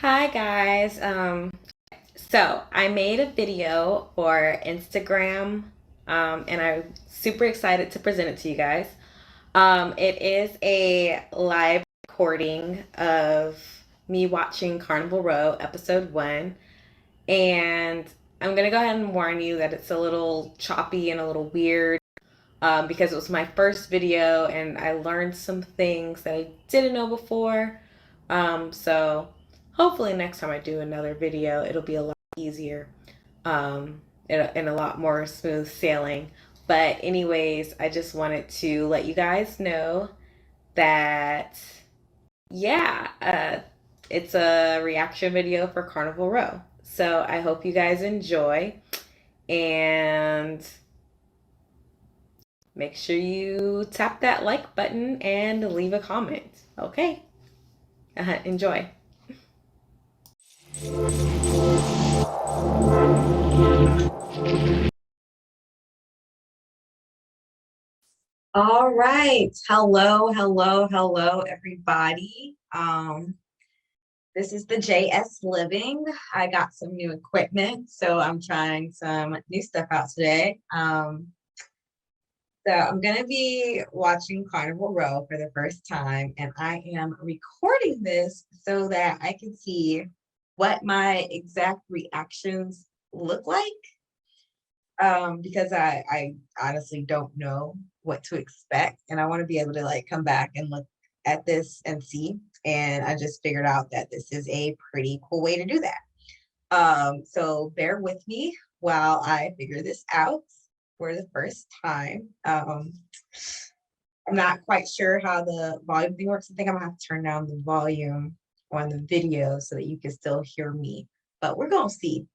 Hi guys. So I made a video for Instagram, and I'm super excited to present it to you guys. It is a live recording of me watching Carnival Row episode 1, and I'm gonna go ahead and warn you that it's a little choppy and a little weird, because it was my first video and I learned some things that I didn't know before. So hopefully next time I do another video, it'll be a lot easier, and a lot more smooth sailing. But anyways, I just wanted to let you guys know that, yeah, it's a reaction video for Carnival Row. So I hope you guys enjoy, and make sure you tap that like button and leave a comment. Okay. Enjoy. All right. Hello, everybody. This is the JS Living. I got some new equipment, so I'm trying some new stuff out today. So I'm gonna be watching Carnival Row for the first time, and I am recording this so that I can see what my exact reactions look like. Because I honestly don't know what to expect, and I want to be able to like come back and look at this and see. And I just figured out that this is a pretty cool way to do that. So bear with me while I figure this out for the first time. I'm not quite sure how the volume thing works. I think I'm gonna have to turn down the volume on the video so that you can still hear me, but we're gonna see.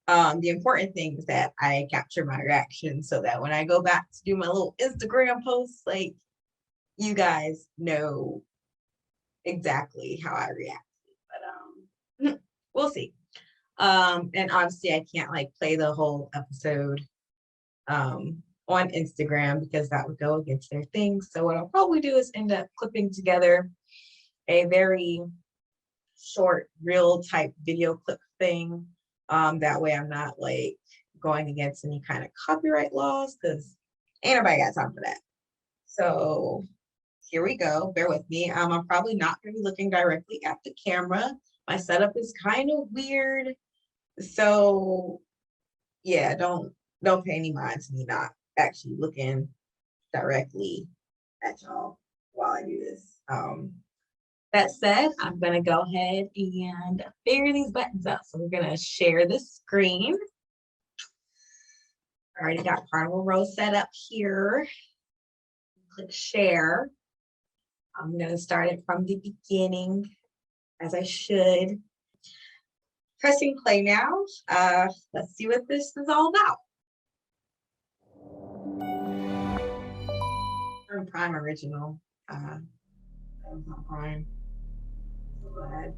The important thing is that I capture my reaction so that when I go back to do my little Instagram posts, like, you guys know exactly how I reacted. But we'll see. And obviously I can't like play the whole episode on Instagram because that would go against their thing. So what I'll probably do is end up clipping together a very short reel type video clip thing. That way I'm not like going against any kind of copyright laws, because ain't nobody got time for that. So here we go. Bear with me. I'm probably not going to be looking directly at the camera. My setup is kind of weird. So yeah, don't pay any mind to me not actually looking directly at y'all while I do this. That said, I'm gonna go ahead and figure these buttons out. So we're gonna share the screen. I already got Carnival Row set up here. Click share. I'm gonna start it from the beginning, as I should. Pressing play now. Let's see what this is all about. Prime original. Amazon Prime. So glad.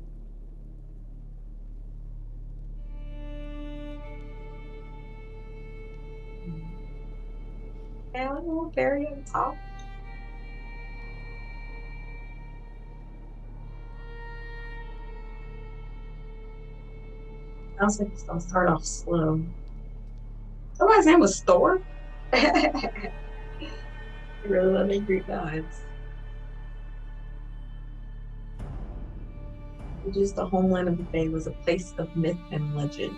And a little fairy on top. I was like, it's gonna start off slow. Somebody's name was Thor. You really love their Greek gods. Which is the homeland of the Fae, was a place of myth and legend.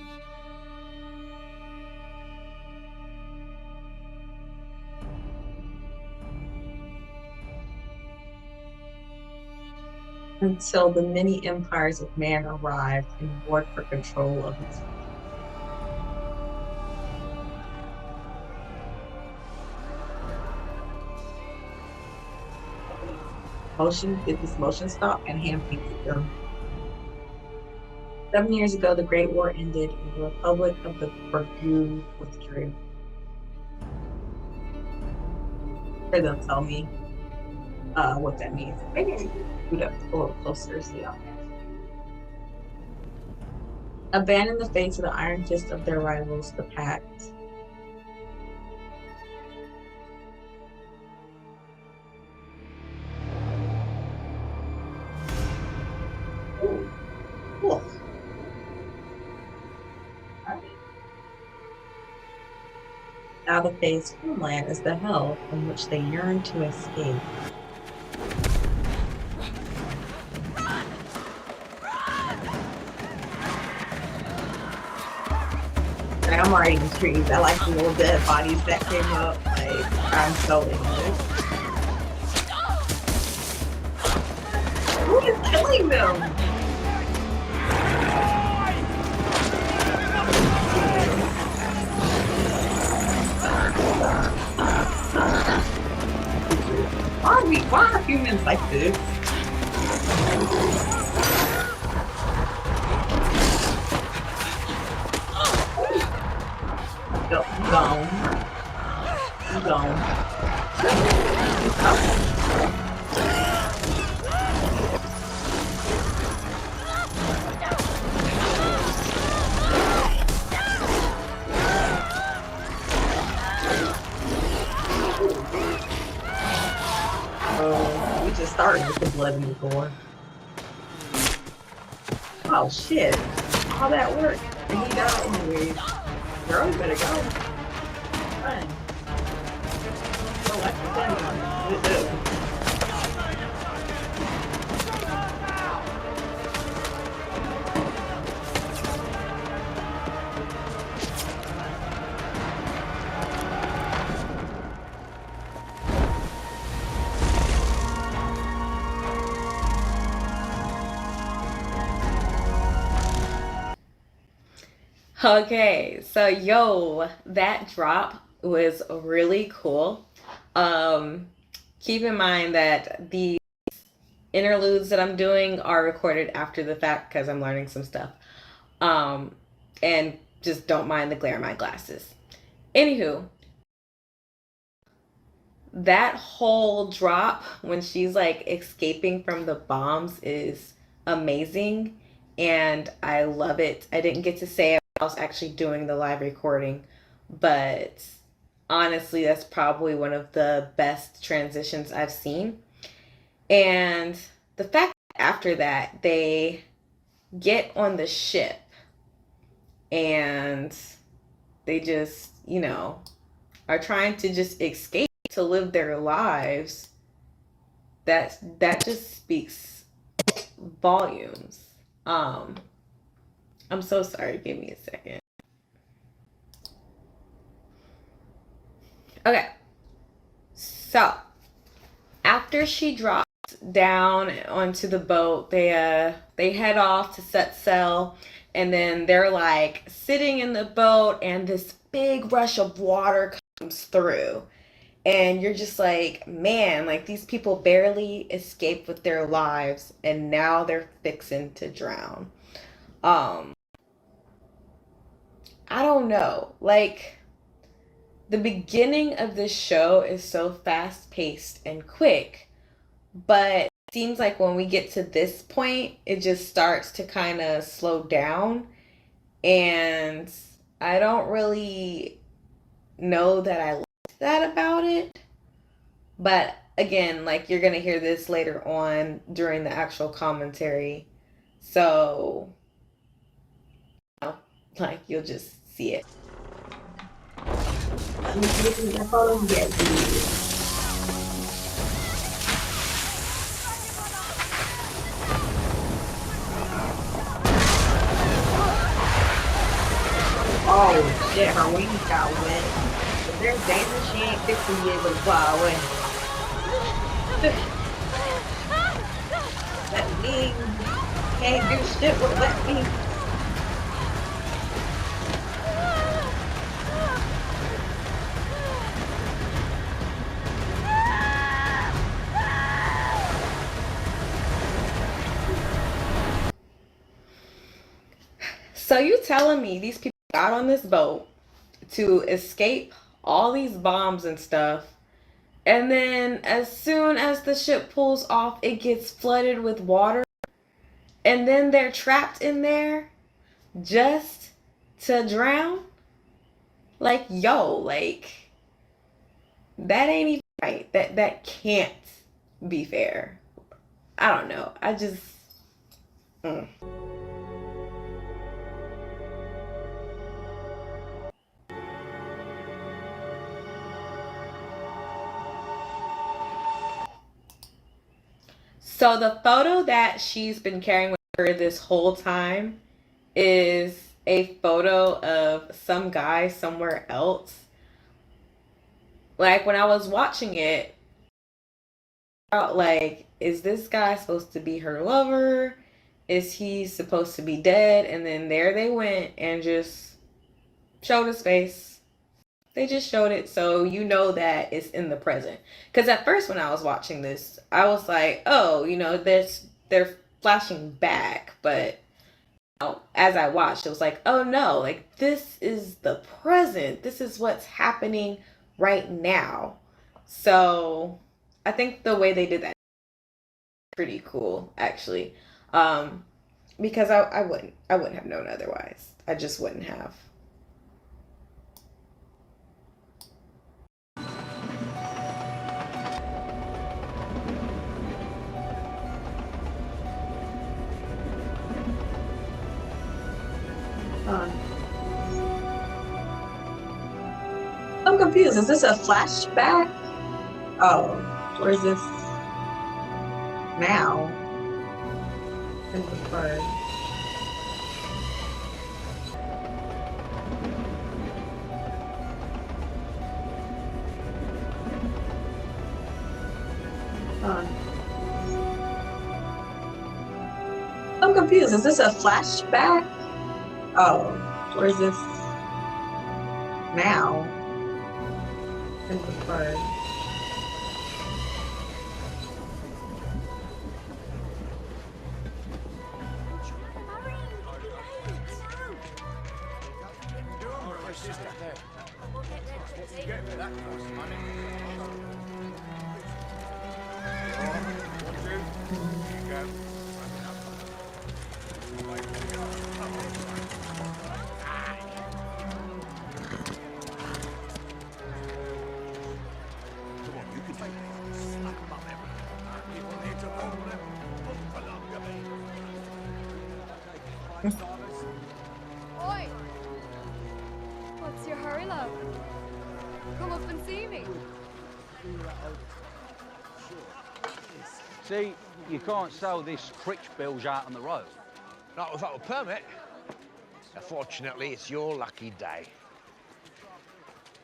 Until the many empires of man arrived and warred for control of its motion. Did this motion stop and hand painted them? 7 years ago, the Great War ended and the Republic of the Burgu withdrew. Or they'll tell me what that means. Maybe I can boot up a little closer so y'all abandon the fates of the iron fist of their rivals, the Pact. Ooh, cool. how the Fae's homeland is the hell from which they yearn to escape. Like, I'm already intrigued. I like the little dead bodies that came up. Like, I'm so into it. Who is killing them? Why are humans like this? Go, gone. Gone. We just started with the blood in the door. Oh shit. All that work. And he died anyway. Girl, you better go. Run. Oh, that's the thing on. Okay, so yo, that drop was really cool. Um, Keep in mind that the interludes that I'm doing are recorded after the fact because I'm learning some stuff. Um, and just don't mind the glare in my glasses. Anywho, that whole drop when she's like escaping from the bombs is amazing and I love it. I didn't get to say it while I was actually doing the live recording, but honestly, that's probably one of the best transitions I've seen. And the fact that after that, they get on the ship and they just, are trying to just escape to live their lives, that just speaks volumes. Um, I'm so sorry. Give me a second. Okay. So after she drops down onto the boat, they head off to set sail, and then they're like sitting in the boat, and this big rush of water comes through. And you're just like, man, like these people barely escaped with their lives and now they're fixing to drown. Um, I don't know. Like the beginning of this show is so fast paced and quick, but it seems like when we get to this point, it just starts to kind of slow down. And I don't really know that I like that about it. But again, like you're gonna hear this later on during the actual commentary. So, like you'll just see it. Oh shit, her wings got wet. If there's danger, she ain't fixing to be able to fly away. That wing can't do shit with wet wings. So you telling me these people got on this boat to escape all these bombs and stuff, and then as soon as the ship pulls off, it gets flooded with water, and then they're trapped in there just to drown? Like, yo, like that ain't even right. That can't be fair. I don't know. I just mm. So the photo that she's been carrying with her this whole time is a photo of some guy somewhere else. Like when I was watching it, like, is this guy supposed to be her lover? Is he supposed to be dead? And then there they went and just showed his face. They just showed it so you know that it's in the present. Because at first when I was watching this, I was like, oh, they're flashing back, but as I watched, it was like, oh no, like this is the present. This is what's happening right now. So I think the way they did that is pretty cool, actually. Um, because I wouldn't have known otherwise. I just wouldn't have. I'm confused. Is this a flashback? Oh, or is this now? In the bird. I'm confused. Is this a flashback? Oh, or is this now? In the bird. Oi! What's your hurry, love? Come up and see me. See, you can't sell this critch bilge out on the road. Not without a permit. Unfortunately, it's your lucky day.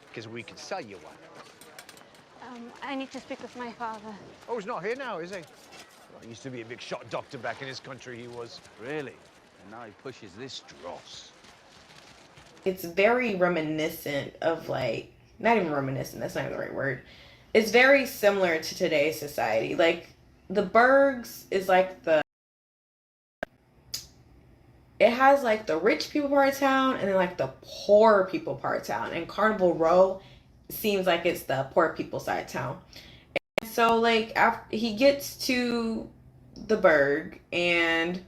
Because we can sell you one. I need to speak with my father. Oh, he's not here now, is he? Well, he used to be a big shot doctor back in his country, he was. Really? And now he pushes this dross. It's very reminiscent of like, not even reminiscent, that's not even the right word. It's very similar to today's society. Like the Bergs is like it has like the rich people part of town and then like the poor people part of town. And Carnival Row seems like it's the poor people side of town. And so like after he gets to the Berg and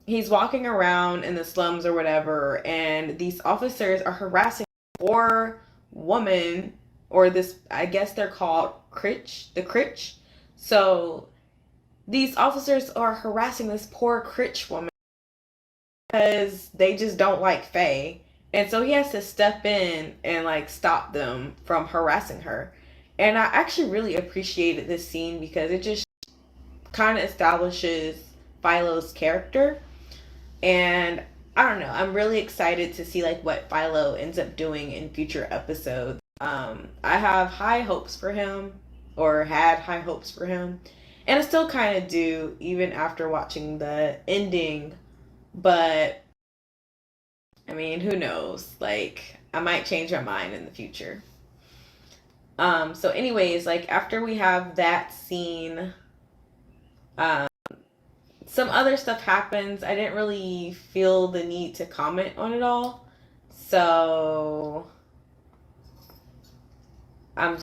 he's walking around in the slums or whatever, and these officers are harassing poor woman, or this, I guess they're called the critch. So these officers are harassing this poor critch woman because they just don't like Faye. And so he has to step in and like stop them from harassing her. And I actually really appreciated this scene because it just kind of establishes Philo's character. And I don't know, I'm really excited to see like what Philo ends up doing in future episodes. I have high hopes for him, or had high hopes for him, and I still kind of do even after watching the ending. But I mean, who knows? Like, I might change my mind in the future. So anyways, like after we have that scene, um some other stuff happens. I didn't really feel the need to comment on it all. So I'm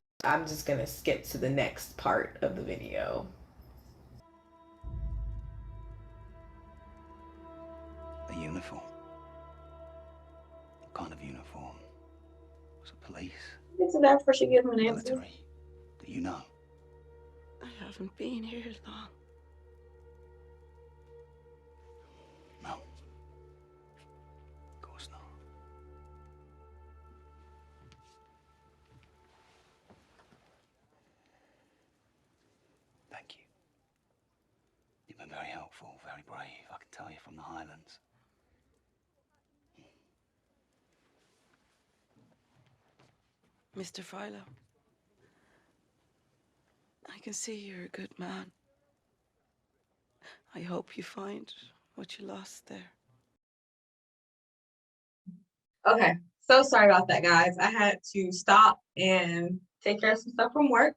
just gonna skip to the next part of the video. A uniform. What kind of uniform? Was it police? Isn't that before she gives him an answer? Military? Do you know? I haven't been here long. No. Of course not. Thank you. Mr. Philo, I can see you're a good man. I hope you find what you lost there. Okay, so sorry about that, guys. I had to stop and take care of some stuff from work,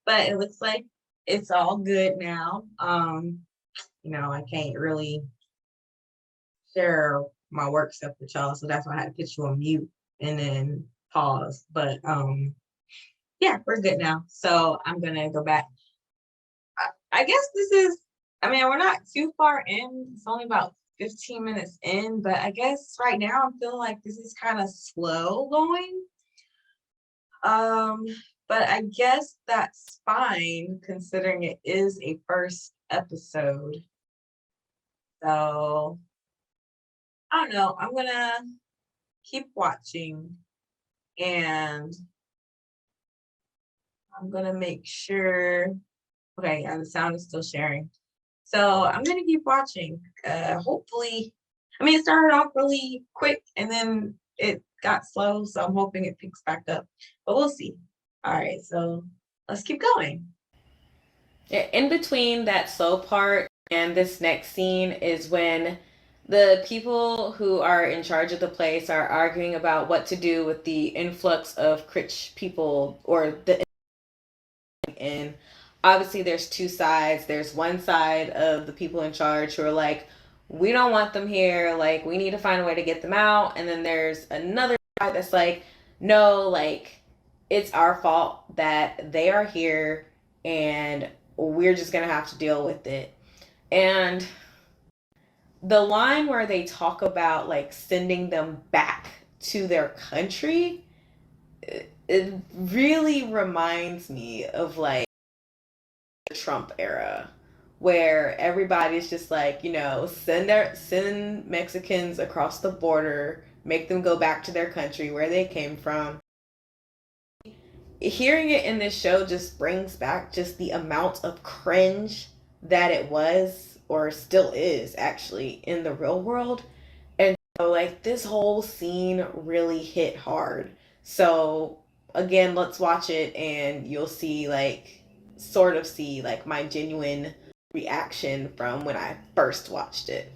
but it looks like it's all good now. I can't really share my work stuff with y'all, so that's why I had to put you on mute and then pause. But yeah, we're good now. So I'm gonna go back. I guess this is, I mean, we're not too far in. It's only about 15 minutes in, but I guess right now I'm feeling like this is kind of slow going. Um, but I guess that's fine considering it is a first episode. So I don't know. I'm gonna keep watching and I'm gonna make sure. Okay, yeah, the sound is still sharing. So I'm gonna keep watching. Hopefully, I mean, it started off really quick and then it got slow, so I'm hoping it picks back up, but we'll see. All right, so let's keep going. Yeah, in between that slow part and this next scene is when the people who are in charge of the place are arguing about what to do with the influx of Critch people, or the in. Obviously, there's two sides. There's one side of the people in charge who are like, we don't want them here. Like, we need to find a way to get them out. And then there's another side that's like, no, like, it's our fault that they are here and we're just going to have to deal with it. And the line where they talk about like sending them back to their country, it really reminds me of like the Trump era, where everybody's just like, send Mexicans across the border, make them go back to their country where they came from. Hearing it in this show just brings back just the amount of cringe that it was, or still is actually, in the real world. And so like this whole scene really hit hard. So again, let's watch it and you'll see like my genuine reaction from when I first watched it.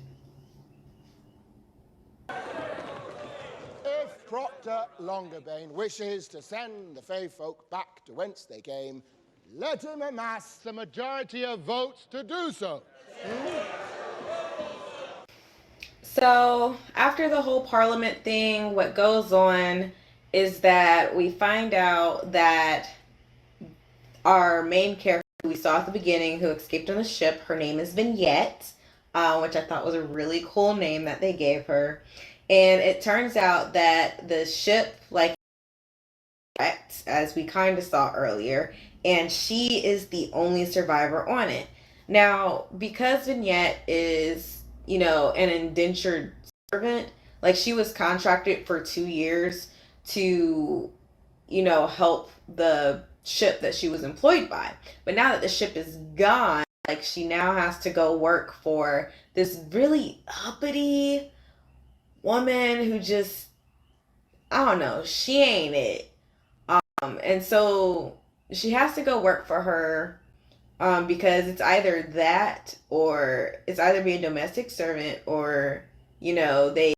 If Proctor Longerbane wishes to send the Fey folk back to whence they came, let him amass the majority of votes to do so. So after the whole parliament thing, what goes on is that we find out that our main character who we saw at the beginning, who escaped on the ship, her name is Vignette, which I thought was a really cool name that they gave her. And it turns out that the ship, like, as we kind of saw earlier, and she is the only survivor on it. Now, because Vignette is, an indentured servant, like she was contracted for 2 years to, help the ship that she was employed by. But now that the ship is gone, like she now has to go work for this really uppity woman who just, I don't know, she ain't it. And so she has to go work for her, because it's either that or it's either be a domestic servant or, it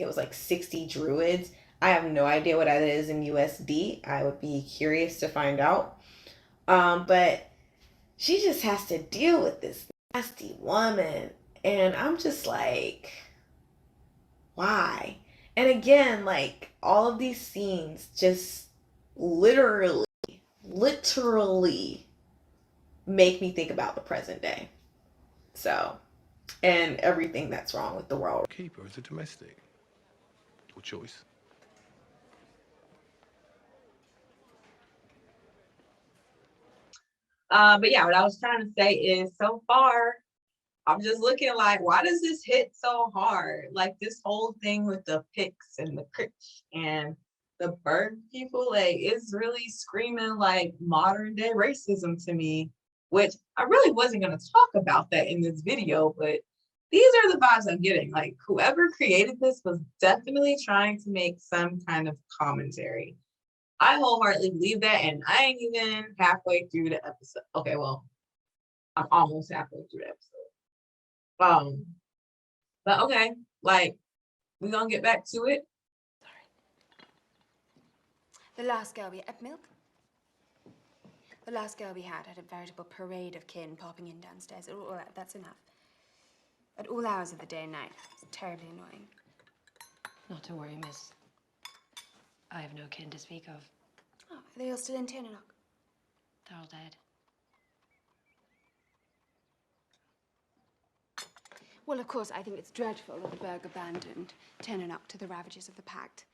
was like 60 druids. I have no idea what that is in USD. I would be curious to find out. But she just has to deal with this nasty woman. And I'm just like, why? And again, like all of these scenes just literally make me think about the present day. So, and everything that's wrong with the world. Keep her as a domestic. Your choice. But yeah, what I was trying to say is so far, I'm just looking like, why does this hit so hard? Like this whole thing with the Picts and the Critch and the Berg people, like it's really screaming like modern day racism to me, which I really wasn't going to talk about that in this video, but these are the vibes I'm getting. Like whoever created this was definitely trying to make some kind of commentary. I wholeheartedly believe that, and I ain't even halfway through the episode. Okay, well, I'm almost halfway through the episode. But okay, like we gonna get back to it. The last girl we had milk? The last girl we had a veritable parade of kin popping in downstairs. That's enough. At all hours of the day and night. It's terribly annoying. Not to worry, miss. I have no kin to speak of. Oh, are they all still in Tannanock? They're all dead. Well, of course, I think it's dreadful that the Burg abandoned Tannanock to the ravages of the Pact.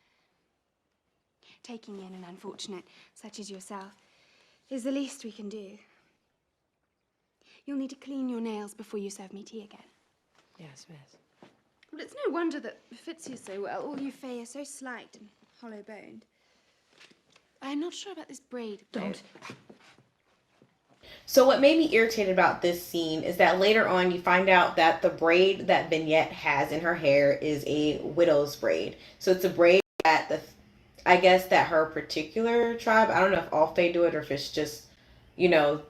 Taking in an unfortunate such as yourself is the least we can do. You'll need to clean your nails before you serve me tea again. Yes, miss. Well, it's no wonder that fits you so well. All you Fae are so slight and hollow-boned. I'm not sure about this braid. Don't. So what made me irritated about this scene is that later on you find out that the braid that Vignette has in her hair is a widow's braid. So it's a braid that I guess that her particular tribe, I don't know if all Fae do it or if it's just, you know,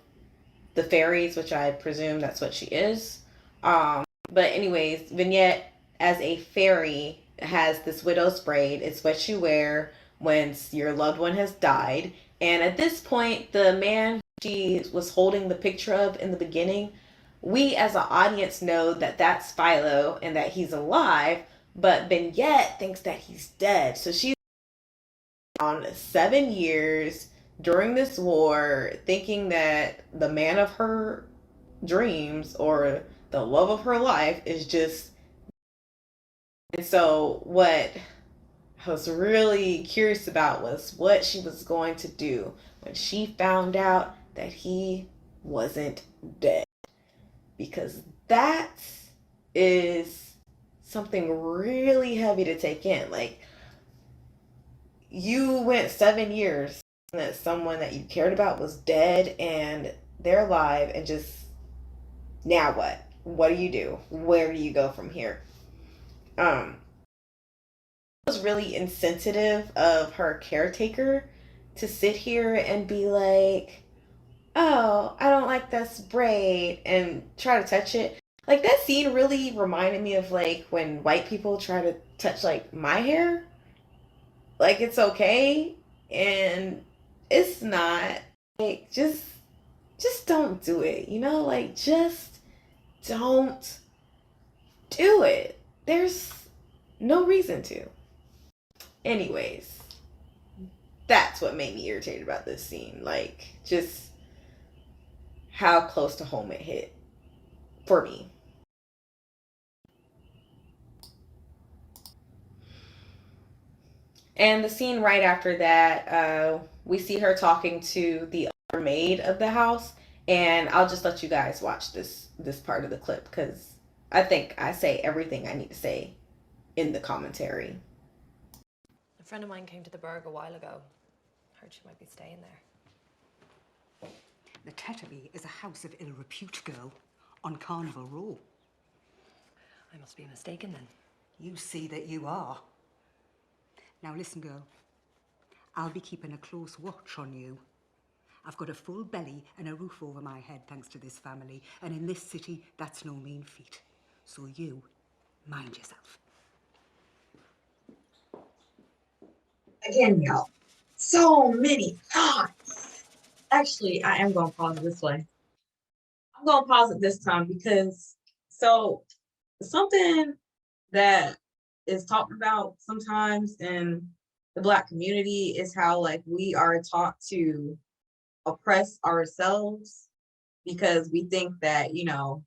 the fairies, which I presume that's what she is. But anyways, Vignette as a fairy has this widow's braid. It's what you wear when your loved one has died. And at this point, the man she was holding the picture of in the beginning, we as an audience know that that's Philo and that he's alive, but Vignette thinks that he's dead. So she's on 7 years during this war thinking that the man of her dreams or the love of her life is just. And so what I was really curious about was what she was going to do when she found out that he wasn't dead, because that is something really heavy to take in. Like, you went 7 years that someone that you cared about was dead and they're alive, and just now what do you do? Where do you go from here? It was really insensitive of her caretaker to sit here and be like, oh, I don't like this braid, and try to touch it. Like, that scene really reminded me of like when white people try to touch like my hair. Like, it's okay, and it's not. Like, just don't do it, you know? Like, just don't do it. There's no reason to. Anyways, that's what made me irritated about this scene. Like, just how close to home it hit for me. And the scene right after that, we see her talking to the other maid of the house. And I'll just let you guys watch this part of the clip, because I think I say everything I need to say in the commentary. A friend of mine came to the Burg a while ago. Heard she might be staying there. The Tetterby is a house of ill repute, girl, on Carnival Row. I must be mistaken then. You see that you are. Now listen, girl. I'll be keeping a close watch on you. I've got a full belly and a roof over my head thanks to this family, and in this city, that's no mean feat. So you, mind yourself. Again, y'all, so many thoughts. Actually, I am going to pause it this way. I'm going to pause it this time because something that is talked about sometimes in the Black community is how, like, we are taught to oppress ourselves because we think that, you know,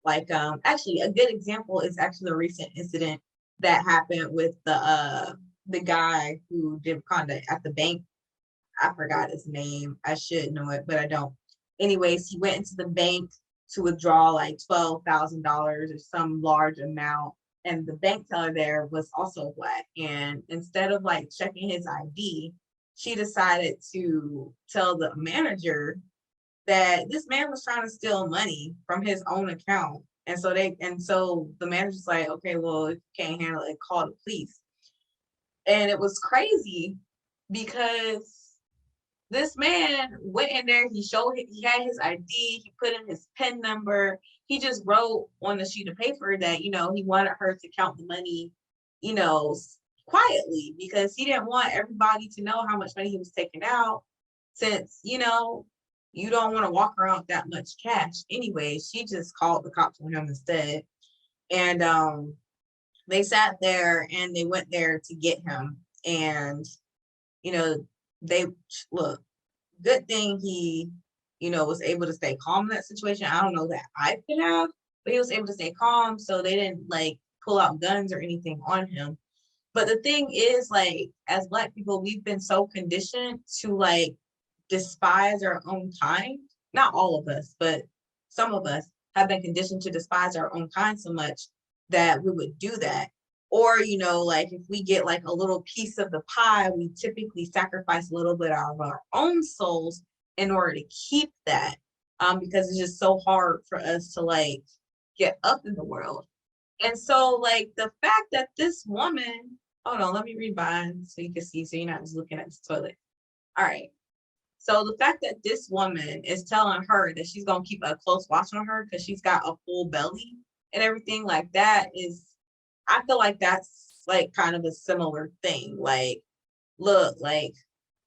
like, actually a good example is actually a recent incident that happened with the guy who did conduct at the bank. I forgot his name. I should know it, but I don't. Anyways, he went into the bank to withdraw like $12,000 or some large amount, and the bank teller there was also Black. And instead of like checking his ID, she decided to tell the manager that this man was trying to steal money from his own account. And so the manager's like, okay, well, if you can't handle it, call the police. And it was crazy because this man went in there, he had his ID, he put in his PIN number, he just wrote on the sheet of paper that, he wanted her to count the money, quietly, because he didn't want everybody to know how much money he was taking out, since, you don't want to walk around with that much cash. Anyway, she just called the cops on him instead. And they sat there and they went there to get him. And, they look, good thing he, was able to stay calm in that situation. I don't know that I could have, but he was able to stay calm, so they didn't like pull out guns or anything on him. But the thing is, like, as Black people, we've been so conditioned to like despise our own kind. Not all of us, but some of us have been conditioned to despise our own kind so much that we would do that. Or, like if we get like a little piece of the pie, we typically sacrifice a little bit of our own souls in order to keep that. Because it's just so hard for us to like get up in the world. And so like the fact that this woman, hold on, let me read mine so you can see, so you're not just looking at this toilet. All right. So the fact that this woman is telling her that she's gonna keep a close watch on her because she's got a full belly and everything like that is, I feel like that's like kind of a similar thing. Like, look, like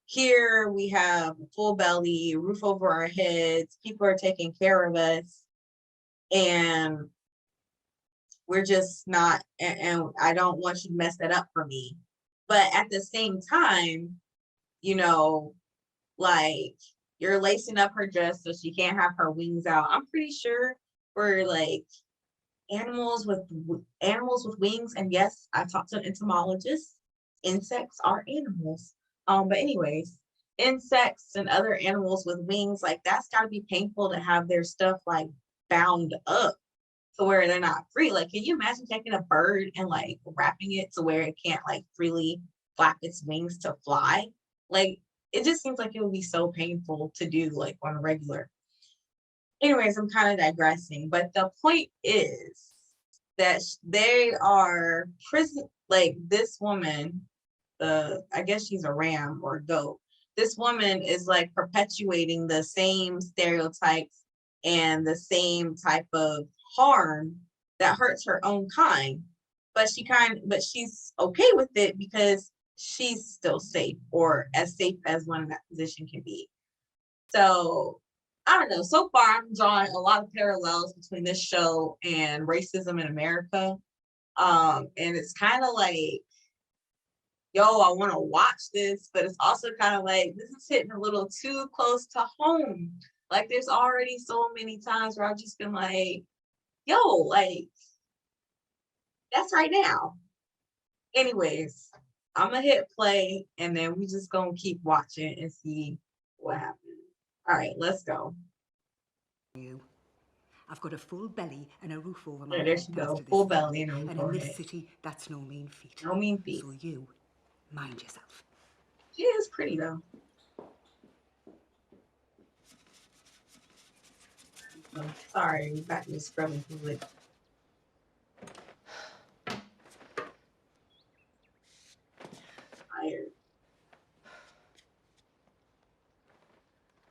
here we have a full belly, roof over our heads, people are taking care of us, and we're just not, and I don't want you to mess that up for me. But at the same time, like you're lacing up her dress so she can't have her wings out. I'm pretty sure for like animals with wings, and yes, I talked to an entomologist, insects are animals. But anyways, insects and other animals with wings, like that's got to be painful to have their stuff like bound up to where they're not free. Like, can you imagine taking a bird and like wrapping it to where it can't like freely flap its wings to fly? Like, it just seems like it would be so painful to do like on a regular. Anyways, I'm kind of digressing, but the point is that they are prison, like this woman, I guess she's a ram or a goat. This woman is like perpetuating the same stereotypes and the same type of harm that hurts her own kind, but she's okay with it because she's still safe, or as safe as one in that position can be. So I don't know. So far, I'm drawing a lot of parallels between this show and racism in America. And it's kind of like, yo, I want to watch this, but it's also kind of like, this is hitting a little too close to home. Like, there's already so many times where I've just been like, yo, like, that's right now. Anyways, I'm gonna hit play and then we just gonna keep watching and see what happens. All right, let's go. I've got a full belly and a roof over my Yeah, head. there she thanks go. to this Full family. belly and a roof And over in this head. city, that's no mean feat. No mean feat. So you, mind yourself. She is pretty though. Oh, sorry, back to scrubbing through it. Tired.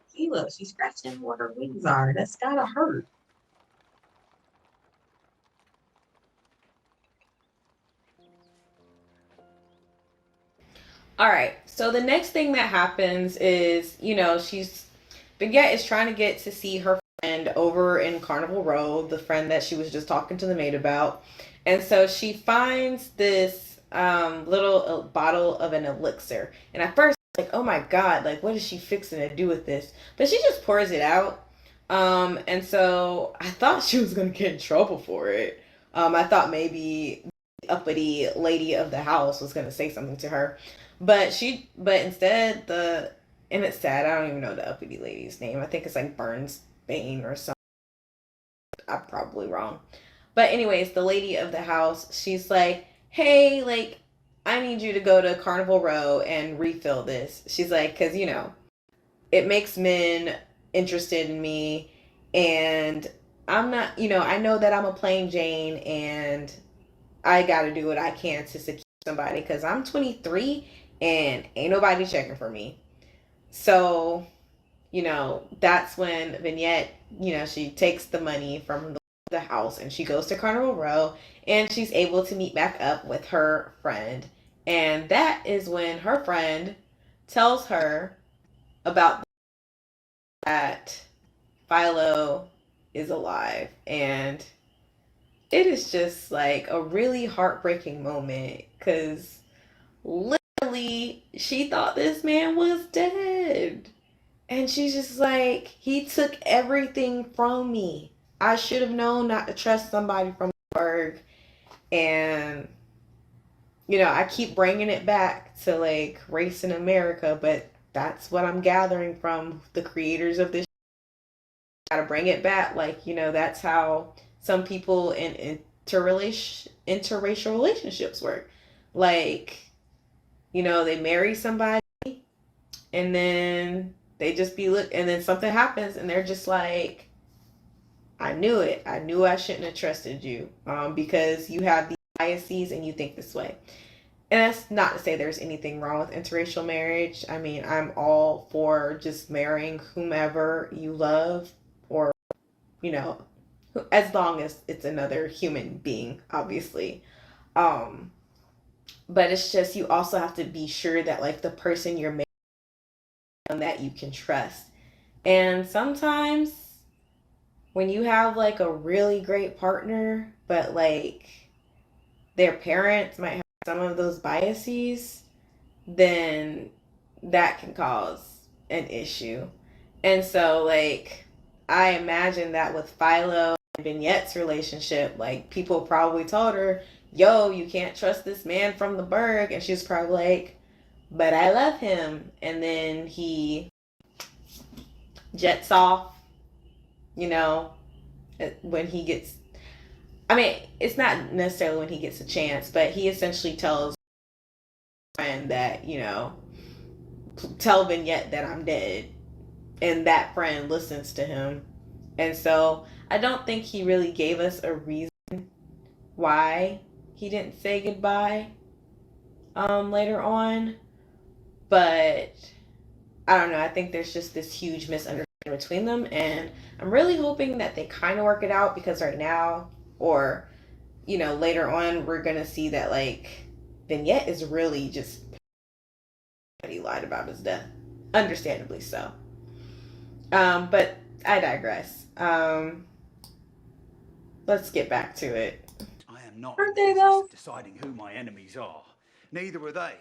See, look, she's scratching where her wings are. That's gotta hurt. All right. So the next thing that happens is, Baguette is trying to get to see her friend over in Carnival Row, the friend that she was just talking to the maid about. And so she finds this little bottle of an elixir. And at first, like, oh my God, like, what is she fixing to do with this? But she just pours it out. And so I thought she was going to get in trouble for it. I thought maybe the uppity lady of the house was going to say something to her. But instead, and it's sad, I don't even know the uppity lady's name. I think it's like Bane or something. I'm probably wrong. But anyways, the lady of the house, she's like, hey, like, I need you to go to Carnival Row and refill this. She's like, because, it makes men interested in me. And I'm not, I know that I'm a plain Jane and I got to do what I can to secure somebody because I'm 23 and ain't nobody checking for me. So, that's when Vignette, she takes the money from the house and she goes to Carnival Row and she's able to meet back up with her friend. And that is when her friend tells her about that Philo is alive. And it is just like a really heartbreaking moment because literally she thought this man was dead. And she's just like, he took everything from me. I should have known not to trust somebody from the Berg. And, I keep bringing it back to like race in America, but that's what I'm gathering from the creators of this. Gotta bring it back. Like, that's how some people in interracial relationships work. Like, they marry somebody and then they just and then something happens and they're just like, I knew it. I knew I shouldn't have trusted you because you have these biases and you think this way. And that's not to say there's anything wrong with interracial marriage. I mean, I'm all for just marrying whomever you love or, as long as it's another human being, obviously. But it's just, you also have to be sure that like the person you're marrying that you can trust. And sometimes when you have like a really great partner, but like their parents might have some of those biases, then that can cause an issue. And so like I imagine that with Philo and Vignette's relationship, like people probably told her, yo, you can't trust this man from the Berg. And she's probably like, but I love him. And then he jets off, when he gets, I mean, it's not necessarily when he gets a chance, but he essentially tells a friend that, tell Vignette that I'm dead. And that friend listens to him. And so I don't think he really gave us a reason why he didn't say goodbye later on. But I don't know. I think there's just this huge misunderstanding between them. And I'm really hoping that they kind of work it out because right now, or, later on, we're going to see that, like, Vignette is really just that he lied about his death. Understandably so. But I digress. Let's get back to it. I am not Aren't in they, the business though? of deciding who my enemies are. Neither are they.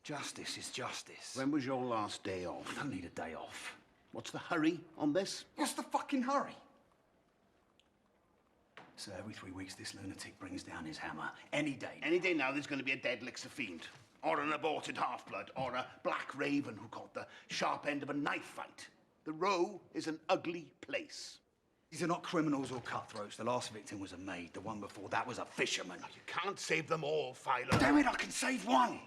Justice is justice. When was your last day off? I don't need a day off. What's the hurry on this? What's the fucking hurry? So every 3 weeks, this lunatic brings down his hammer. Any day. Any day now, there's going to be a dead Elixir fiend, or an aborted half-blood, or a black raven who caught the sharp end of a knife fight. The Row is an ugly place. These are not criminals or cutthroats. The last victim was a maid. The one before that was a fisherman. You can't save them all, Philo. Damn it, I can save one.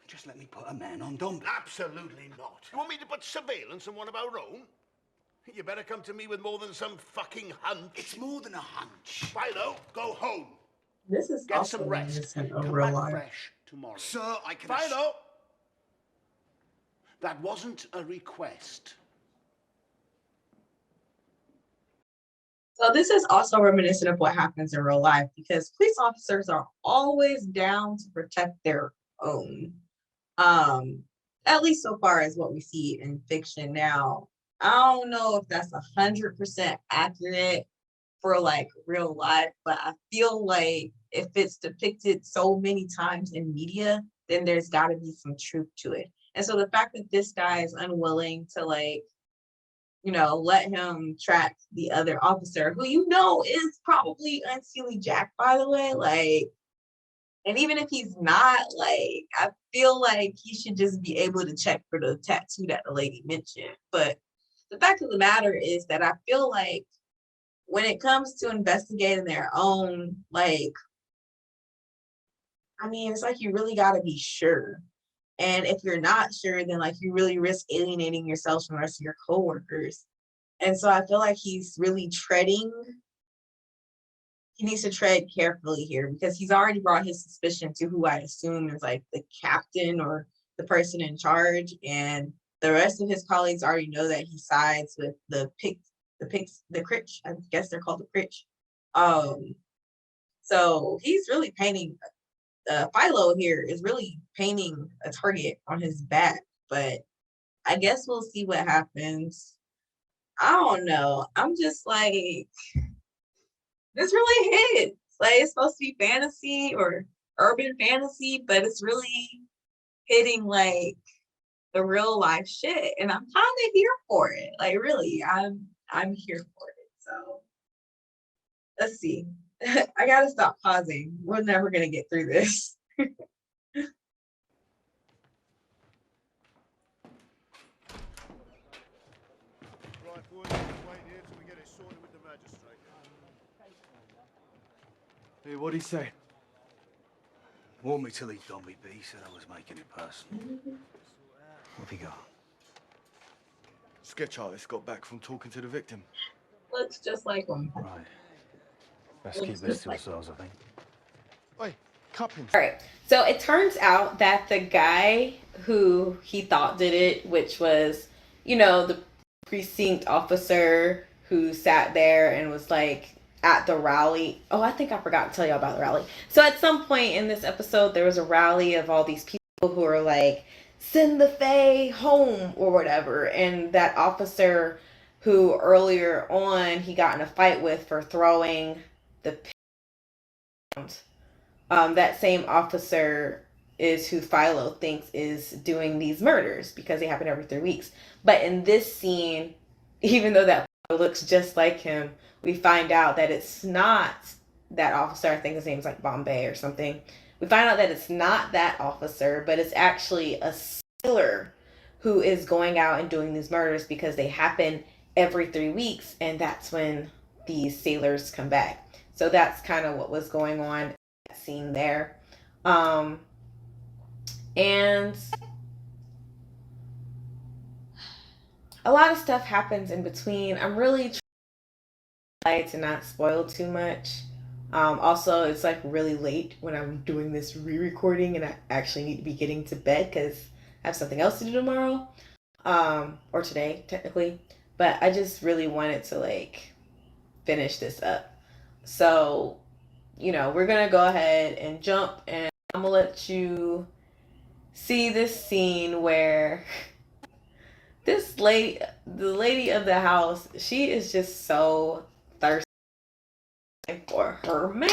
Just let me put a man on Dom. Absolutely not. You want me to put surveillance on one of our own? You better come to me with more than some fucking hunch. It's more than a hunch. Philo, go home. This is Get also some rest. reminiscent Come of real back life. fresh tomorrow. Sir, I can... Philo! That wasn't a request. So this is also reminiscent of what happens in real life because police officers are always down to protect their own. At least so far as what we see in fiction now. I don't know if that's 100% accurate for like real life, but I feel like if it's depicted so many times in media, then there's got to be some truth to it. And so the fact that this guy is unwilling to like, let him track the other officer who is probably Unseelie Jack, by the way, like, and even if he's not, like, I feel like he should just be able to check for the tattoo that the lady mentioned. But the fact of the matter is that I feel like when it comes to investigating their own, like, I mean, it's like you really got to be sure. And if you're not sure, then like you really risk alienating yourself from the rest of your coworkers. And so I feel like he's really treading he needs to tread carefully here because he's already brought his suspicion to who I assume is like the captain or the person in charge, and the rest of his colleagues already know that he sides with the Critch. I guess they're called the Critch. So he's really painting. Philo here is really painting a target on his back, but I guess we'll see what happens. I don't know. I'm just like, this really hits. Like, it's supposed to be fantasy or urban fantasy, but it's really hitting like the real life shit, and I'm kind of here for it. Like, really, I'm here for it. So let's see. I gotta stop pausing. We're never gonna get through this. Right, boys, wait here till we get it sorted with the magistrate. Hey, what'd he say? Warned me till he'd done me, B. Said I was making it personal. What have you got? Sketch artist got back from talking to the victim. Looks just like him. Right. Best keep this to ourselves, I think. Oi, cup him. All right. So it turns out that the guy who he thought did it, which was, you know, the precinct officer who sat there and was like at the rally. Oh, I think I forgot to tell you about the rally. So at some point in this episode, there was a rally of all these people who are like, send the Fae home or whatever. And that officer who earlier on he got in a fight with for throwing the pound. That same officer is who Philo thinks is doing these murders because they happen every 3 weeks. But in this scene, even though that looks just like him, we find out that it's not that officer. I think his name's like Bombay or something. We find out that it's not that officer, but it's actually a sailor who is going out and doing these murders because they happen every 3 weeks, and that's when these sailors come back. So that's kind of what was going on in that scene there. And a lot of stuff happens in between. I'm really trying to not spoil too much. Also, it's like really late when I'm doing this re-recording, and I actually need to be getting to bed because I have something else to do tomorrow, or today technically. But I just really wanted to like finish this up. So, you know, we're gonna go ahead and jump, and I'm gonna let you see this scene where this lady, the lady of the house, she is just so thirsty for her man.